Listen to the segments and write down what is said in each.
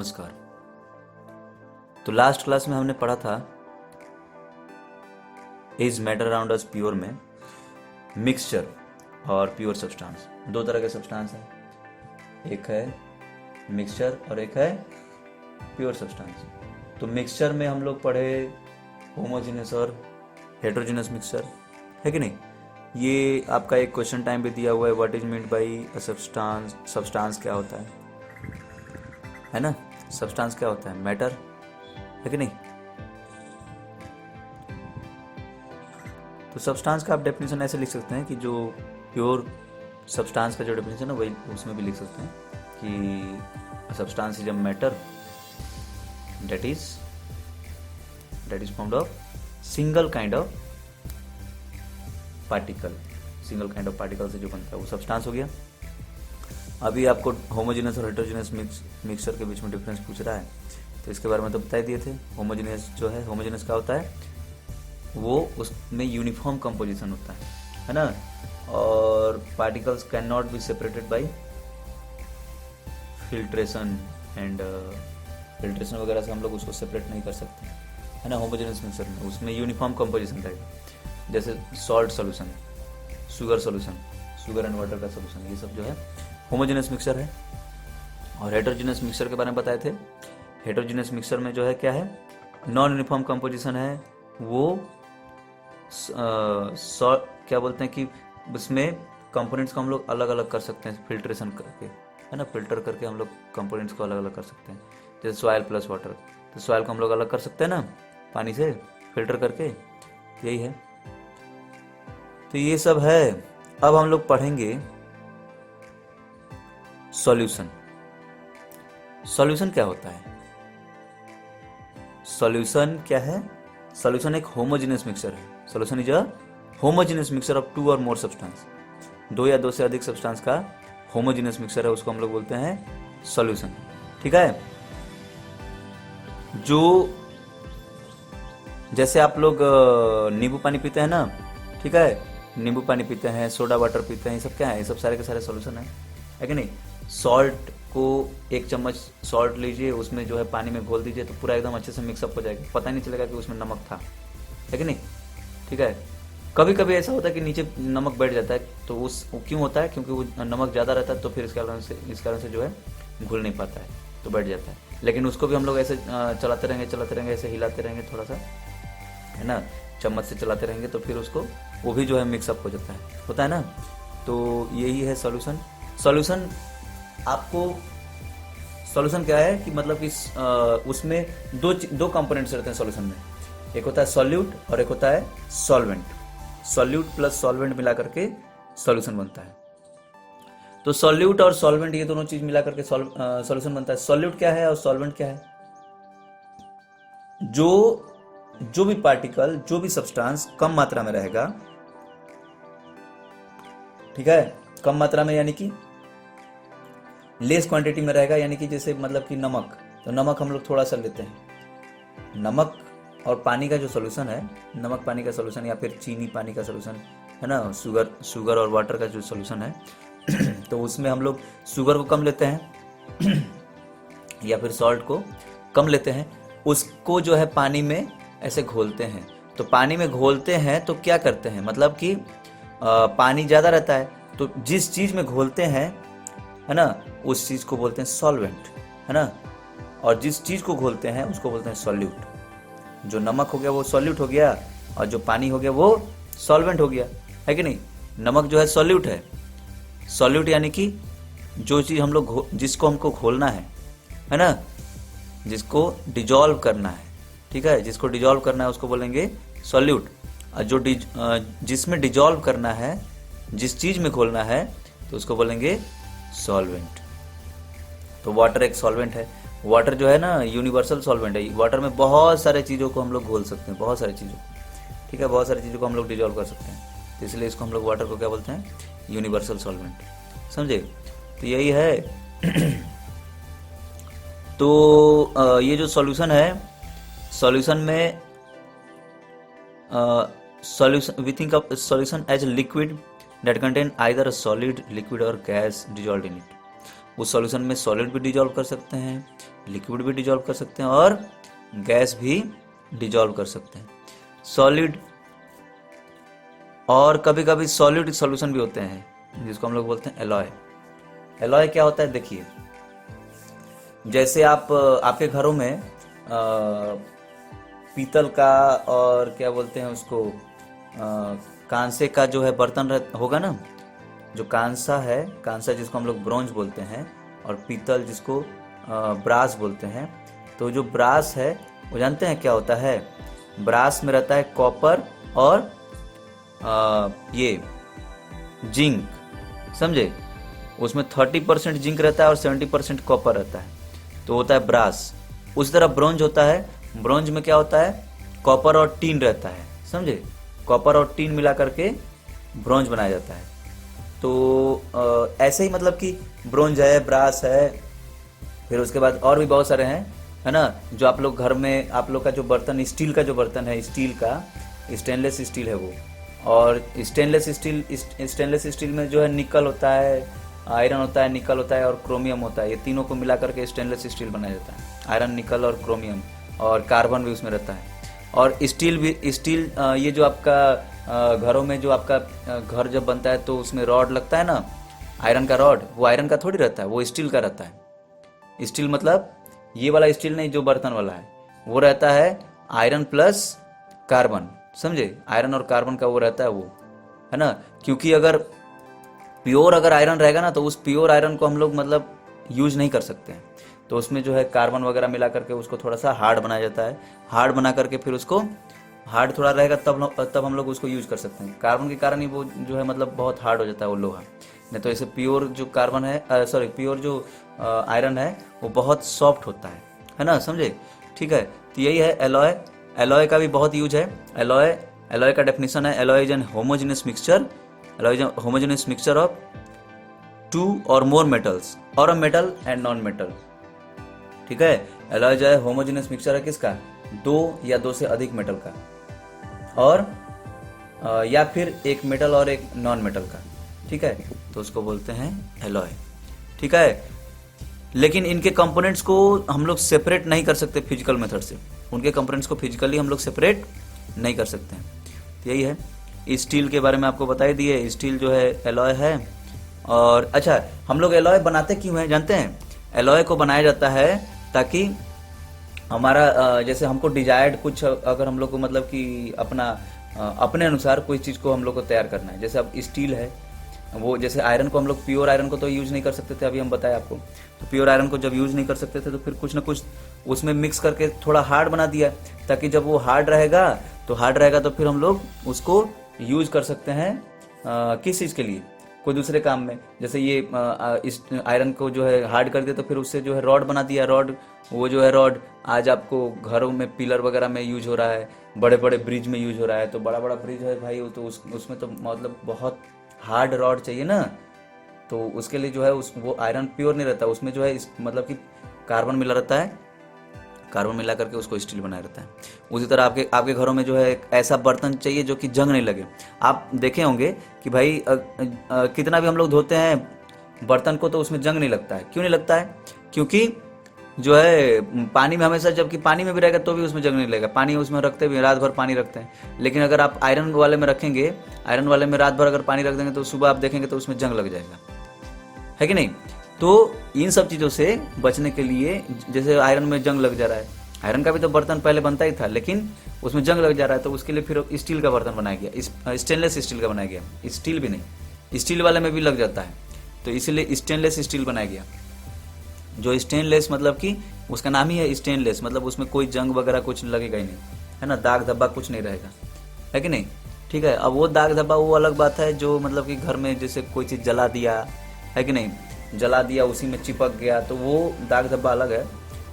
नमस्कार। तो last class में हमने पढ़ा था is matter around us pure में मिक्सचर और प्योर सब्सटेंस। दो तरह के सब्सटेंस हैं, एक है मिक्सचर और एक है प्योर सब्सटेंस। तो मिक्सचर में हम लोग पढ़े होमोजेनस और हेटेरोजेनस मिक्सचर, है कि नहीं। ये आपका एक क्वेश्चन टाइम पे दिया हुआ है, what is meant by a substance. Substance क्या होता है ना। सब्सटेंस क्या होता है, मैटर, है कि नहीं। तो सब्सटेंस का आप डेफिनेशन ऐसे लिख सकते हैं कि जो प्योर सब्सटेंस का जो डेफिनेशन है वही उसमें भी लिख सकते हैं कि substance is a matter that is formed of single kind of particle. Single kind of particle से जो बनता है वो सब्सटेंस हो गया। अभी आपको होमोजेनस और हेटेरोजेनस मिक्सचर के बीच में डिफरेंस पूछ रहा है, तो इसके बारे में तो बता ही दिए थे। होमोजेनस जो है, होमोजेनस क्या होता है, वो उसमें यूनिफॉर्म कंपोजिशन होता है ना। और particles can not be separated by filtration and filtration वगैरह से हम लोग उसको सेपरेट नहीं कर सकते, है ना। होमोजेनस मिक्सचर में उसमें यूनिफॉर्म कंपोजिशन रहेगा, जैसे salt solution, sugar solution, sugar and water का सोल्यूशन, ये सब जो है होमोजेनस मिक्सचर है। और हेटेरोजेनस मिक्सचर के बारे में बताए थे। हेटेरोजेनस मिक्सचर में जो है क्या है, नॉन यूनिफॉर्म कंपोजिशन है। वो क्या बोलते हैं कि उसमें कंपोनेंट्स को हम लोग अलग अलग कर सकते हैं फिल्ट्रेशन करके, है ना। फिल्टर करके हम लोग कंपोनेंट्स को अलग अलग कर सकते हैं, जैसे सॉइल प्लस वाटर। तो सॉइल को हम लोग अलग कर सकते हैं ना पानी से फिल्टर करके, यही है। तो ये सब है। अब हम लोग पढ़ेंगे सॉल्यूशन। सॉल्यूशन क्या होता है, सॉल्यूशन क्या है। सॉल्यूशन एक होमोजेनस मिक्सचर है। Solution is a homogeneous mixture of two और मोर सब्सटेंस। दो या दो से अधिक सब्सटेंस का होमोजेनस मिक्सचर है, उसको हम लोग बोलते हैं सॉल्यूशन। ठीक है। जो जैसे आप लोग नींबू पानी पीते हैं ना, ठीक है, नींबू पानी पीते हैं, सोडा वाटर पीते हैं, ये सब क्या है, ये सब सारे के सारे सॉल्यूशन है कि नहीं। सॉल्ट को एक चम्मच सॉल्ट लीजिए, उसमें जो है पानी में घोल दीजिए, तो पूरा एकदम अच्छे से मिक्सअप हो जाएगा, पता ही नहीं चलेगा कि उसमें नमक था, है कि नहीं। ठीक है। कभी कभी ऐसा होता है कि नीचे नमक बैठ जाता है, तो वो क्यों होता है, क्योंकि वो नमक ज़्यादा रहता है, तो फिर इस कारण से जो है घुल नहीं पाता है, तो बैठ जाता है। लेकिन उसको भी हम लोग ऐसे चलाते रहेंगे, ऐसे हिलाते रहेंगे थोड़ा सा, है ना, चम्मच से चलाते रहेंगे, तो फिर उसको वो भी जो है मिक्सअप हो जाता है, होता है ना। तो यही है सॉल्यूशन। सॉल्यूशन आपको सॉल्यूशन क्या है कि मतलब कि उसमें दो कंपोनेंट्स रहते हैं सॉल्यूशन में, एक होता है सॉल्यूट और एक होता है सॉल्वेंट। सॉल्यूट प्लस सॉल्वेंट मिला करके सॉल्यूशन बनता है। तो सॉल्यूट और सॉल्वेंट ये दोनों चीज मिला करके सॉल्यूशन बनता है। सॉल्यूट क्या है और सॉल्वेंट क्या है, जो भी पार्टिकल, जो भी सब्सटेंस कम मात्रा में रहेगा, ठीक है, कम मात्रा में यानी कि लेस क्वांटिटी में रहेगा, यानी कि जैसे मतलब कि नमक, तो नमक हम लोग थोड़ा सा लेते हैं। नमक और पानी का जो सोल्यूशन है, नमक पानी का सोल्यूशन या फिर चीनी पानी का सोल्यूशन, है ना, शुगर और वाटर का जो सोल्यूशन है तो उसमें हम लोग शुगर को कम लेते हैं या फिर सॉल्ट को कम लेते हैं, उसको जो है पानी में ऐसे घोलते हैं। तो पानी में घोलते हैं तो क्या करते हैं, मतलब कि पानी ज़्यादा रहता है, तो जिस चीज़ में घोलते हैं, है ना, उस चीज़ को बोलते हैं सॉल्वेंट, है ना। और जिस चीज़ को घोलते हैं उसको बोलते हैं सॉल्यूट। जो नमक हो गया वो सॉल्यूट हो गया, और जो पानी हो गया वो सॉल्वेंट हो गया, है कि नहीं। नमक जो है सॉल्यूट है। सॉल्यूट यानी कि जो चीज़ हम लोग जिसको हमको घोलना है ना, जिसको डिजॉल्व करना है, ठीक है, जिसको डिजॉल्व करना है उसको बोलेंगे सॉल्यूट। और जो जिसमें डिजॉल्व करना है, जिस चीज़ में घोलना है, तो उसको बोलेंगे सॉल्वेंट। तो वाटर एक सॉल्वेंट है। वाटर जो है ना यूनिवर्सल सॉल्वेंट है। वाटर में बहुत सारे चीज़ों को हम लोग घोल सकते हैं, बहुत सारी चीज़ों को, ठीक है, बहुत सारी चीज़ों को हम लोग डिजॉल्व कर सकते हैं, तो इसलिए इसको हम लोग वाटर को क्या बोलते हैं, यूनिवर्सल सॉल्वेंट, समझे। तो यही है तो ये जो सॉल्यूशन है, सॉल्यूशन में solution we think of solution as liquid that contain either a solid, liquid or gas dissolved in it. उस सॉल्यूशन में सॉलिड भी डिजॉल्व कर सकते हैं, लिक्विड भी डिजॉल्व कर सकते हैं और गैस भी डिजॉल्व कर सकते हैं। सॉलिड और कभी कभी सॉलिड सॉल्यूशन भी होते हैं जिसको हम लोग बोलते हैं एलॉय। एलॉय क्या होता है देखिए, जैसे आप आपके घरों में पीतल का और क्या बोलते हैं उसको कांसे का जो है बर्तन होगा ना, जो कांसा है, कांसा जिसको हम लोग ब्रोंज बोलते हैं और पीतल जिसको ब्रास बोलते हैं। तो जो ब्रास है वो जानते हैं क्या होता है, ब्रास में रहता है कॉपर और ये जिंक, समझे, उसमें 30% जिंक रहता है और 70% कॉपर रहता है, तो होता है ब्रास। उसी तरह ब्रोंज होता है, ब्रोंज में क्या होता है, कॉपर और टीन रहता है, समझे, कॉपर और टीन मिला करके ब्रोंज बनाया जाता है। तो ऐसे ही मतलब कि ब्रोंज है, ब्रास है, फिर उसके बाद और भी बहुत सारे हैं, है ना, जो आप लोग घर में, आप लोग का जो बर्तन, स्टील का जो बर्तन है, स्टील का, स्टेनलेस स्टील है वो, और स्टेनलेस स्टील में जो है निकल होता है, आयरन होता है, निकल होता है और क्रोमियम होता है, ये तीनों को मिला करके स्टेनलेस स्टील बनाया जाता है। आयरन, निकल और क्रोमियम और कार्बन भी उसमें रहता है। और स्टील भी, स्टील ये जो आपका घरों में जो आपका घर जब बनता है तो उसमें रॉड लगता है ना, आयरन का रॉड, वो आयरन का थोड़ी रहता है, वो स्टील का रहता है। स्टील मतलब ये वाला स्टील नहीं जो बर्तन वाला है, वो रहता है आयरन प्लस कार्बन, समझे, आयरन और कार्बन का वो रहता है वो, है ना। क्योंकि अगर प्योर अगर आयरन रहेगा ना तो उस प्योर आयरन को हम लोग मतलब यूज नहीं कर सकते हैं, तो उसमें जो है कार्बन वगैरह मिला करके उसको थोड़ा सा हार्ड बनाया जाता है। हार्ड बना करके फिर उसको, हार्ड थोड़ा रहेगा तब हम लोग उसको यूज कर सकते हैं। कार्बन के कारण ही वो जो है मतलब बहुत हार्ड हो जाता है वो लोहा, नहीं तो ऐसे प्योर जो कार्बन है, सॉरी प्योर जो आयरन है वो बहुत सॉफ्ट होता है ना, समझे, ठीक है। तो यही है एलॉय। एलॉय का भी बहुत यूज है। एलॉय का डेफिनेशन है, alloy is an homogeneous mixture, alloy is homogeneous mixture of two और मोर मेटल्स और a metal and non metal, ठीक है। एलॉय जो है होमोजेनियस मिक्सचर है किसका, दो या दो से अधिक मेटल का, और या फिर एक मेटल और एक नॉन मेटल का, ठीक है, तो उसको बोलते हैं एलॉय, ठीक है। लेकिन इनके कंपोनेंट्स को हम लोग सेपरेट नहीं कर सकते फिजिकल मेथड से, उनके कंपोनेंट्स को फिजिकली हम लोग सेपरेट नहीं कर सकते हैं। तो यही है। स्टील के बारे में आपको बता ही दिए, स्टील जो है एलॉय है। और अच्छा, हम लोग एलॉय बनाते क्यों हैं जानते हैं? एलॉय को बनाया जाता है ताकि हमारा जैसे हमको डिजायर्ड कुछ, अगर हम लोग को मतलब कि अपने अनुसार कोई चीज़ को हम लोग को तैयार करना है, जैसे अब स्टील है, वो जैसे आयरन को हम लोग प्योर आयरन को तो यूज नहीं कर सकते थे, अभी हम बताए आपको, तो प्योर आयरन को जब यूज नहीं कर सकते थे तो फिर कुछ ना कुछ उसमें मिक्स करके थोड़ा हार्ड बना दिया, ताकि जब वो हार्ड रहेगा तो फिर हम लोग उसको यूज कर सकते हैं किस चीज़ के लिए, कोई दूसरे काम में। जैसे ये इस आयरन को जो है हार्ड कर दिया तो फिर उससे जो है रॉड बना दिया, रॉड, वो जो है रॉड आज आपको घरों में पिलर वगैरह में यूज हो रहा है, बड़े बड़े ब्रिज में यूज हो रहा है। तो बड़ा बड़ा ब्रिज है भाई, तो उसमें तो मतलब बहुत हार्ड रॉड चाहिए ना, तो उसके लिए जो है वो आयरन प्योर नहीं रहता, उसमें जो है मतलब कि कार्बन मिला रहता है, कार्बन मिला करके उसको स्टील बनाया रहता है। उसी तरह आपके घरों में जो है एक ऐसा बर्तन चाहिए जो कि जंग नहीं लगे। आप देखे होंगे कि भाई कितना भी हम लोग धोते हैं बर्तन को तो उसमें जंग नहीं लगता है। क्यों नहीं लगता है? क्योंकि जो है पानी में हमेशा, जबकि पानी में भी रहेगा तो भी उसमें जंग नहीं लगेगा, पानी उसमें रखते भी, रात भर पानी रखते हैं। लेकिन अगर आप आयरन वाले में रखेंगे, आयरन वाले में रात भर अगर पानी रख देंगे तो सुबह आप देखेंगे तो उसमें जंग लग जाएगा, है कि नहीं? तो इन सब चीज़ों से बचने के लिए, जैसे आयरन में जंग लग जा रहा है, आयरन का भी तो बर्तन पहले बनता ही था लेकिन उसमें जंग लग जा रहा है, तो उसके लिए फिर स्टील का बर्तन बनाया गया, स्टेनलेस स्टील का बनाया गया। स्टील भी नहीं, स्टील वाले में भी लग जाता है, तो इसीलिए स्टेनलेस स्टील बनाया गया। जो स्टेनलेस मतलब कि उसका नाम ही है स्टेनलेस, मतलब उसमें कोई जंग वगैरह कुछ लगेगा ही नहीं, है ना, दाग धब्बा कुछ नहीं रहेगा, है कि नहीं? ठीक है। अब वो दाग धब्बा वो अलग बात है, जो मतलब कि घर में जैसे कोई चीज़ जला दिया, है कि नहीं, जला दिया उसी में चिपक गया, तो वो दाग धब्बा अलग है।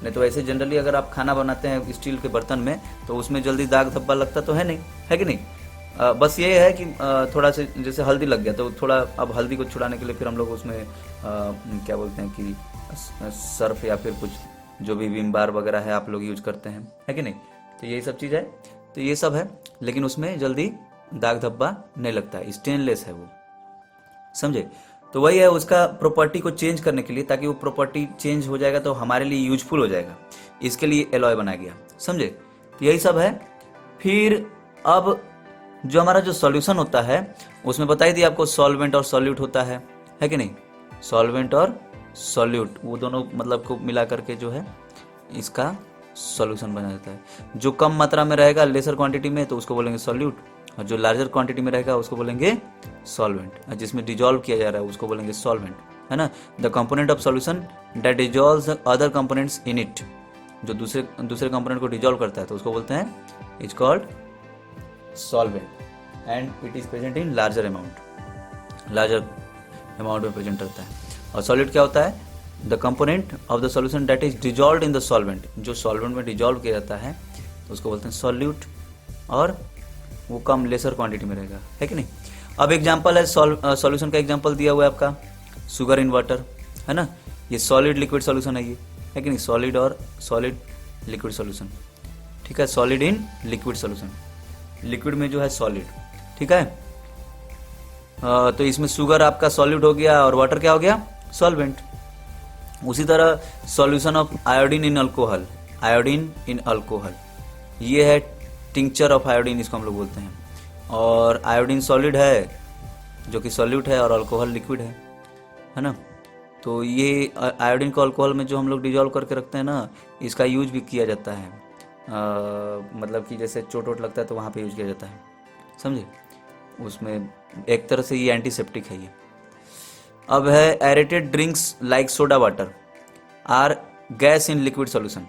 नहीं तो ऐसे जनरली अगर आप खाना बनाते हैं स्टील के बर्तन में तो उसमें जल्दी दाग धब्बा लगता तो है नहीं, है कि नहीं? बस ये है कि थोड़ा से जैसे हल्दी लग गया तो थोड़ा, अब हल्दी को छुड़ाने के लिए फिर हम लोग उसमें क्या बोलते हैं कि सर्फ या फिर कुछ जो भी विम बार वगैरह है आप लोग यूज करते हैं, है कि नहीं? तो यही सब चीज़ है, तो ये सब है, लेकिन उसमें जल्दी दाग धब्बा नहीं लगता है, स्टेनलेस है वो, समझे? तो वही है, उसका प्रॉपर्टी को चेंज करने के लिए, ताकि वो प्रॉपर्टी चेंज हो जाएगा तो हमारे लिए यूजफुल हो जाएगा, इसके लिए एलॉय बनाया गया। समझे? तो यही सब है। फिर अब जो हमारा जो सॉल्यूशन होता है उसमें बता ही दिया आपको, सॉल्वेंट और सॉल्यूट होता है कि नहीं? सॉल्वेंट और सॉल्यूट वो दोनों मतलब को मिला करके जो है इसका सॉल्यूशन बना देता है। जो कम मात्रा में रहेगा लेसर क्वांटिटी में तो उसको बोलेंगे सॉल्यूट, और जो लार्जर क्वांटिटी में रहेगा उसको बोलेंगे सॉल्वेंट, और जिसमें डिजॉल्व किया जा रहा है उसको बोलेंगे सॉल्वेंट, है ना। The component of solution that dissolves other components in it, जो दूसरे कंपोनेंट को डिजॉल्व करता है तो उसको बोलते हैं, is called solvent and it is present in larger amount में प्रेजेंट रहता है। और सॉलिड क्या होता है? The component of the solution that is dissolved in the solvent, जो सॉल्वेंट में डिजॉल्व किया जाता है तो उसको बोलते हैं सॉल्यूट, और वो कम लेसर क्वांटिटी में रहेगा, है कि नहीं। अब एग्जांपल है सॉल्यूशन का एग्जांपल दिया हुआ है आपका, शुगर इन वाटर, है ना। ये सॉलिड लिक्विड सॉल्यूशन है, ये है कि नहीं, सॉलिड और सॉलिड लिक्विड सॉल्यूशन, ठीक है। Solid in liquid solution, liquid में जो है सॉलिड, ठीक है। तो इसमें शुगर आपका सॉलिड हो गया और वाटर क्या हो गया? सॉल्वेंट। उसी तरह solution of iodine in alcohol, iodine in alcohol, ये है टिंक्चर ऑफ आयोडीन, इसको हम लोग बोलते हैं। और आयोडीन सॉलिड है जो कि सॉल्यूट है, और अल्कोहल लिक्विड है ना। तो ये आयोडीन को अल्कोहल में जो हम लोग डिजॉल्व करके रखते हैं ना, इसका यूज भी किया जाता है, मतलब कि जैसे चोट वोट लगता है तो वहाँ पे यूज किया जाता है, समझे। उसमें एक तरह से ये एंटीसेप्टिक है ये। अब है aerated drinks like soda water are gas in liquid solution.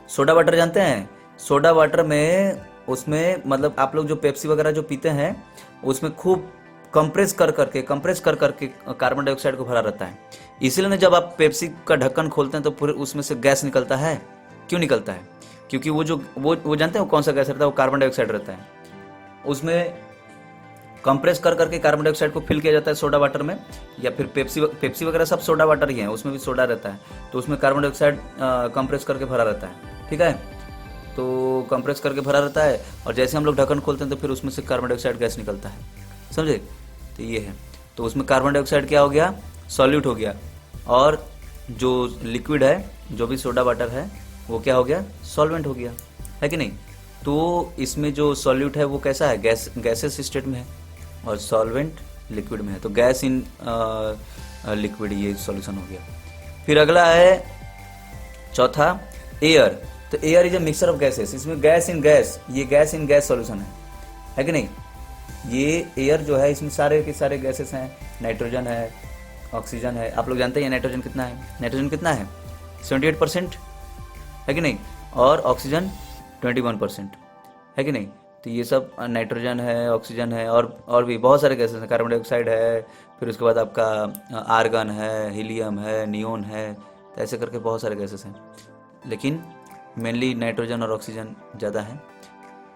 Soda water जानते हैं? सोडा वाटर में उसमें मतलब आप लोग जो पेप्सी वगैरह जो पीते हैं उसमें खूब कंप्रेस कर करके कार्बन डाइऑक्साइड को भरा रहता है। इसीलिए ना जब आप पेप्सी का ढक्कन खोलते हैं तो पूरे उसमें से गैस निकलता है। क्यों निकलता है? क्योंकि वो जो वो जानते हैं वो कौन सा गैस रहता है? वो कार्बन डाइऑक्साइड रहता है। उसमें कंप्रेस कर करके कार्बन डाइऑक्साइड को फिल किया जाता है सोडा वाटर में, या फिर पेप्सी वगैरह सब सोडा वाटर ही है, उसमें भी सोडा रहता है, तो उसमें कार्बन डाइऑक्साइड कंप्रेस करके भरा रहता है, ठीक है। तो कंप्रेस करके भरा रहता है और जैसे हम लोग ढक्कन खोलते हैं तो फिर उसमें से कार्बन डाइऑक्साइड गैस निकलता है, समझे। तो ये है, तो उसमें कार्बन डाइऑक्साइड क्या हो गया? सॉल्यूट हो गया, और जो लिक्विड है जो भी सोडा वाटर है वो क्या हो गया? सॉल्वेंट हो गया, है कि नहीं। तो इसमें जो सॉल्यूट है वो कैसा है? गैसेस स्टेट में है, और सॉल्वेंट लिक्विड में है, तो गैस इन लिक्विड ये सॉल्यूशन हो गया। फिर अगला है चौथा, एयर। तो air is a mixture of gases, इसमें गैस इन गैस, ये गैस इन गैस सॉल्यूशन है कि नहीं। ये एयर जो है इसमें सारे के सारे गैसेस हैं, नाइट्रोजन है, ऑक्सीजन है। आप लोग जानते हैं नाइट्रोजन कितना है? नाइट्रोजन कितना है? 78% है कि नहीं, और ऑक्सीजन 21% है कि नहीं। तो ये सब नाइट्रोजन है, ऑक्सीजन है, और भी बहुत सारे गैसेस हैं, कार्बन डाइऑक्साइड है, फिर उसके बाद आपका आर्गन है, हीलियम है, नियोन है, तो ऐसे करके बहुत सारे गैसेस हैं, लेकिन मेनली नाइट्रोजन और ऑक्सीजन ज़्यादा है,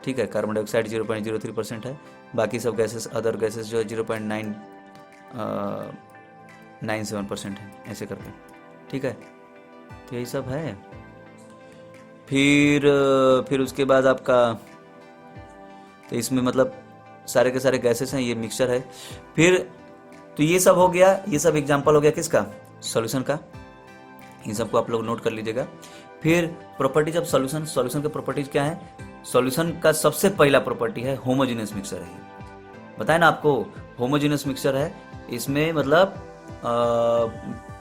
ठीक है। कार्बन डाइऑक्साइड 0.03% है, बाकी सब गैसेस अदर गैसेस जो है 0.997% है, ऐसे करके, ठीक है। तो यही सब है। फिर उसके बाद आपका, तो इसमें मतलब सारे के सारे गैसेस हैं, ये मिक्सचर है। फिर तो ये सब हो गया, ये सब एग्जांपल हो गया किसका? सॉल्यूशन का। इन सबको आप लोग नोट कर लीजिएगा। फिर प्रॉपर्टीज ऑफ सॉल्यूशन, सॉल्यूशन के प्रॉपर्टीज क्या है? सॉल्यूशन का सबसे पहला प्रॉपर्टी है होमोजेनियस मिक्सचर है। बताया ना आपको, होमोजेनियस मिक्सचर है। इसमें मतलब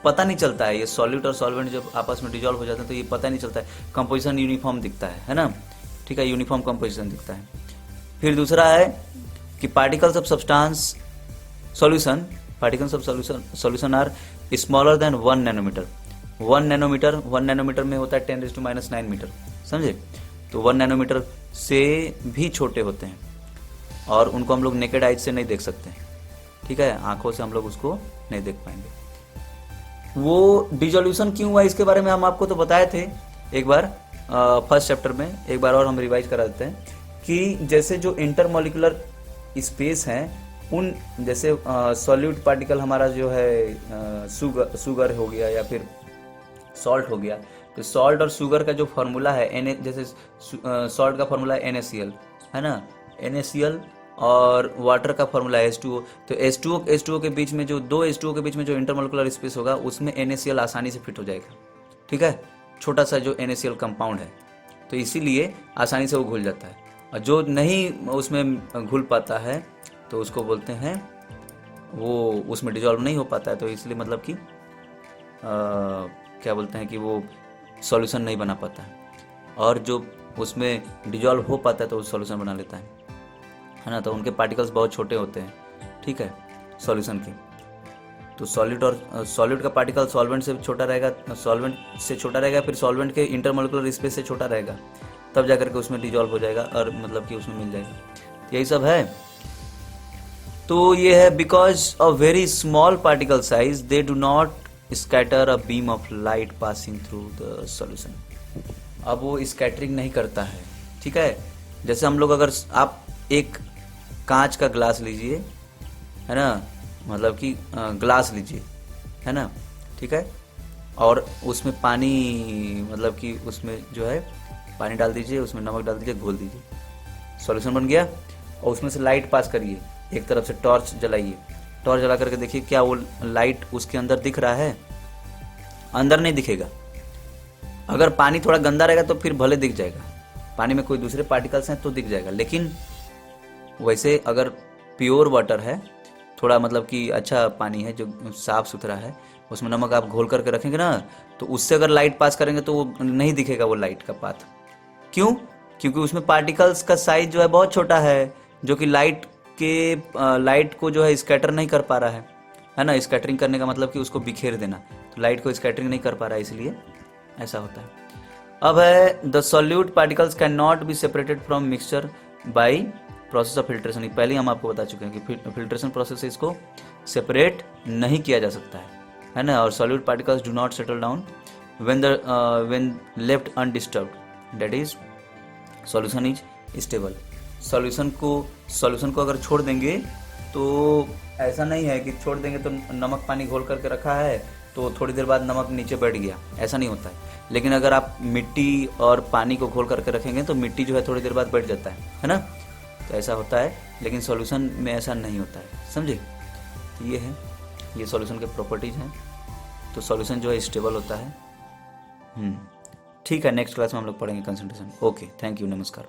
पता नहीं चलता है, ये सॉल्यूट और सॉल्वेंट जब आपस में डिजॉल्व हो जाते हैं तो ये पता नहीं चलता है, कंपोजिशन यूनिफॉर्म दिखता है ना, ठीक है, यूनिफॉर्म कंपोजिशन दिखता है। फिर दूसरा है कि particles of substance solution, particles of solution are smaller than 1 nanometre. 1 nanometre में होता है 10⁻⁹ मीटर, समझे। तो 1 नैनोमीटर से भी छोटे होते हैं, और उनको हम लोग नेकेड आइज से नहीं देख सकते, ठीक है, आंखों से हम लोग उसको नहीं देख पाएंगे। वो डिजोल्यूशन क्यों हुआ इसके बारे में हम आपको तो बताए थे एक बार फर्स्ट चैप्टर में, एक बार और हम रिवाइज करा देते हैं कि जैसे जो इंटरमोलिकुलर स्पेस हैं, उन जैसे सॉल्यूट पार्टिकल हमारा जो है शुगर हो गया या फिर सॉल्ट हो गया, तो सॉल्ट और शुगर का जो फार्मूला है जैसे सॉल्ट का फार्मूला है NaCl, है ना, NaCl, और वाटर का फॉर्मूला है H2O। तो H2O के बीच में जो दो H2O के बीच में जो इंटरमोलिकुलर स्पेस होगा उसमें NaCl आसानी से फिट हो जाएगा, ठीक है, छोटा सा जो NaCl कंपाउंड है, तो इसीलिए आसानी से वो घुल जाता है। और जो नहीं उसमें घुल पाता है तो उसको बोलते हैं, वो उसमें डिजॉल्व नहीं हो पाता है, तो इसलिए मतलब कि क्या बोलते हैं कि वो सॉल्यूशन नहीं बना पाता है। और जो उसमें डिजॉल्व हो पाता है तो वो सॉल्यूशन बना लेता है ना। तो उनके पार्टिकल्स बहुत छोटे होते हैं, ठीक है, सॉल्यूशन के। तो सॉलिड का पार्टिकल सॉल्वेंट से छोटा रहेगा, फिर सॉल्वेंट के इंटरमोलिकुलर स्पेस से छोटा रहेगा, तब जाकर के उसमें डिजॉल्व हो जाएगा और मतलब कि उसमें मिल जाएगा। यही सब है। तो ये है because a very small particle size they do not scatter a beam of light passing through the solution. अब वो स्कैटरिंग नहीं करता है, ठीक है। जैसे हम लोग, अगर आप एक कांच का ग्लास लीजिए, है ना, मतलब कि ग्लास लीजिए, है ना, ठीक है, और उसमें पानी, मतलब कि उसमें जो है पानी डाल दीजिए, उसमें नमक डाल दीजिए, घोल दीजिए, सॉल्यूशन बन गया। और उसमें से लाइट पास करिए, एक तरफ से टॉर्च जलाइए, टॉर्च जला करके देखिए क्या वो लाइट उसके अंदर दिख रहा है? अंदर नहीं दिखेगा। अगर पानी थोड़ा गंदा रहेगा तो फिर भले दिख जाएगा, पानी में कोई दूसरे पार्टिकल्स हैं तो दिख जाएगा, लेकिन वैसे अगर प्योर वाटर है, थोड़ा मतलब कि अच्छा पानी है जो साफ सुथरा है, उसमें नमक आप घोल करके रखेंगे ना, तो उससे अगर लाइट पास करेंगे तो वो नहीं दिखेगा, वो लाइट का पाथ। क्यों? क्योंकि उसमें पार्टिकल्स का साइज जो है बहुत छोटा है, जो कि लाइट को जो है स्कैटर नहीं कर पा रहा है ना। स्कैटरिंग करने का मतलब कि उसको बिखेर देना, तो लाइट को स्कैटरिंग नहीं कर पा रहा है, इसलिए ऐसा होता है। अब है the solute particles can not be separated from mixture by process of filtration. पहले हम आपको बता चुके हैं कि फिल्ट्रेशन प्रोसेस से इसको सेपरेट नहीं किया जा सकता है ना। और solute particles do not settle down when left undisturbed, that is solution is stable. Solution को अगर छोड़ देंगे तो ऐसा नहीं है कि छोड़ देंगे तो नमक पानी घोल करके रखा है तो थोड़ी देर बाद नमक नीचे बैठ गया, ऐसा नहीं होता है। लेकिन अगर आप मिट्टी और पानी को घोल करके रखेंगे तो मिट्टी जो है थोड़ी देर बाद बैठ जाता है ना, तो ऐसा होता है। लेकिन सॉल्यूशन में ऐसा नहीं होता है, समझे। तो ये है, ये सॉल्यूशन के प्रॉपर्टीज हैं। तो सॉल्यूशन जो है स्टेबल होता है। ठीक है, नेक्स्ट क्लास में हम लोग पढ़ेंगे कंसंट्रेशन। ओके, थैंक यू, नमस्कार।